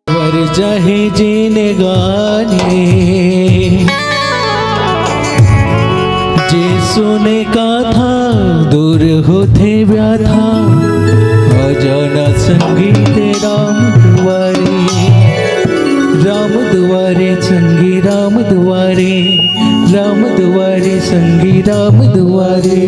वर चाहे जीने गाने जे सुने का था दूर होते व्याथा अजाना संगीत राम दुआरे संगी राम दुआरे संगी राम दुआरे।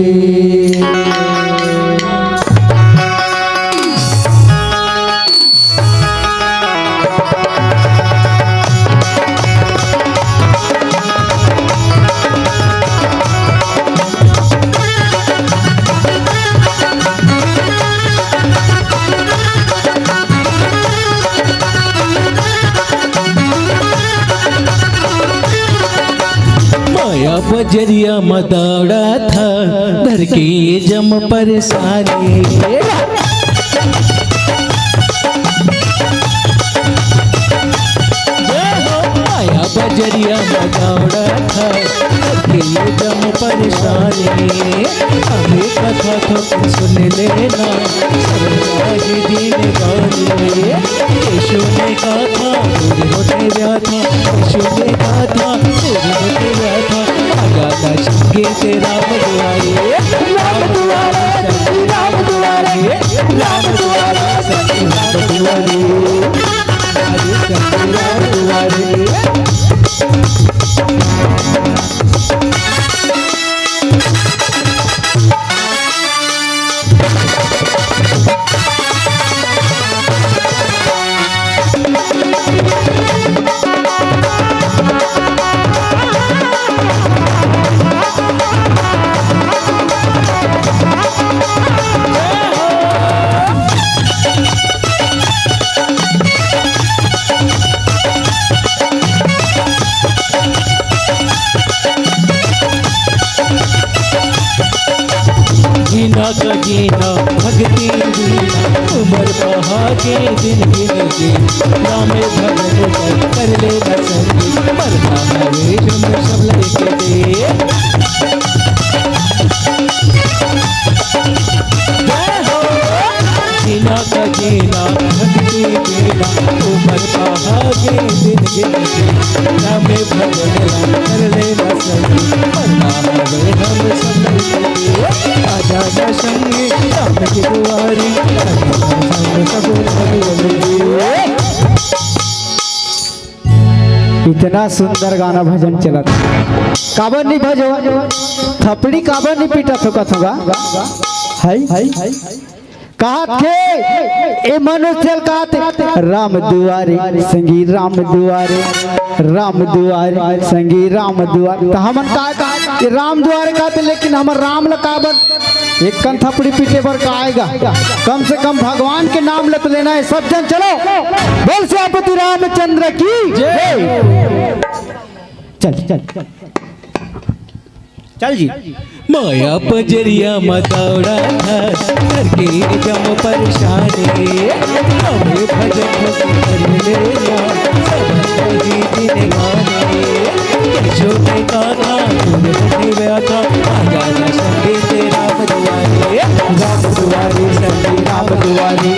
बजरिया मदौड़ा था धर के जम पर सारे आया बजरिया मदौड़ा था धर के जम पर सारे। हमें कथा तो सुन लेना दिन गाने यीशु ने कहा दूर होते व्याथा यीशु ने कहा दूर होते व्याथा गाता संगीत राम दुआरे राम दुआरे राम दुआरे राम दुआरे राम दुआरे राम दुआरे। जीना का जीना भक्ति जीना उम्र बहाके दिन गिनके नाम भगत कर ले बसंगी मरना हवे जुम सब लेके दे। जीना का जीना भक्ति जीना उम्र बहाके दिन गिनके नाम भगत कर ले बसंगी मरना हवे हम सब लेके दे। आजा संगी राम की दुआरी इतना सुंदर गाना भजन चला था काबर नहीं भजो थपड़ी काबर नहीं पीटा तो कथोगा हाय कहा थे ए मनुष्य कहते राम दुआरे संगी राम दुआरे संगी राम दुआरे तो हमन का राम दुआरे कहते लेकिन हमर राम लकाबर एक कन थपड़ी पीटे पर का आएगा कम से कम भगवान के नाम लत लेना है सब जन चलो बोल श्रीपति रामचंद्र की जय। चल चल चल चल जी। माया बजरिया मदौड़ा था घर के जम परेशानी हमें भजन कर लेना सब दिन गाने यीशु ने कहा दूर होते व्याथा आजा संगीत राम दुआरे संगी राम दुआरे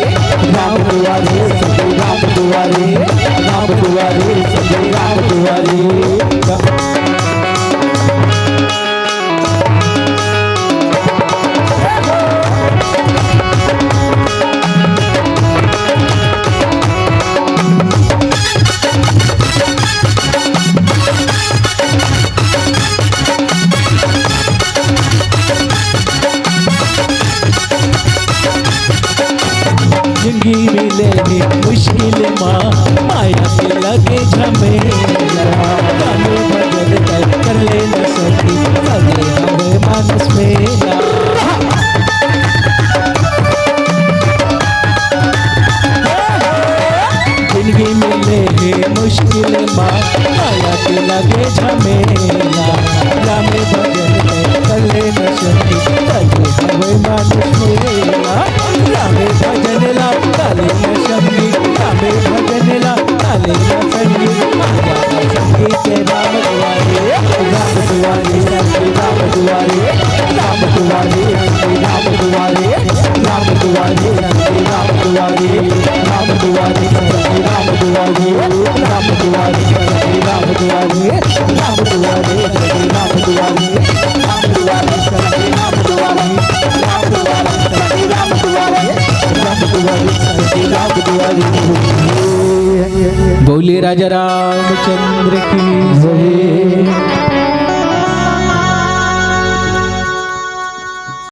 संगी राम दुआरे संगी राम दुआरे। जिंदगी मिलेगी मुश्किल माँ माया के लगे झमेला गाने भजन कर ले न सकी लगे हमें मानस मेला। जिंदगी मिलेगी मुश्किल माँ माया के लगे झमेला गाने भजन कर ले न सकी लगे हमें मानस मेला। रामे भजन ला ताले न शब्दी रामे भजन ला ताले न संगी आजा संगीत राम दुआरे संगी राम दुआरे राम दुआरे दुआरे सभी राम दुआरे राम दुआरे सभी राम दुआरे राम दुआरे सभी राम दुआरे राम दुआरे सभी राम दुआरे राम दुआरे सभी राम दुआरे राम दुआरे सभी राम दुआरे राम दुआरे सभी राम दुआरे। बोले राजा रामचंद्र की जय।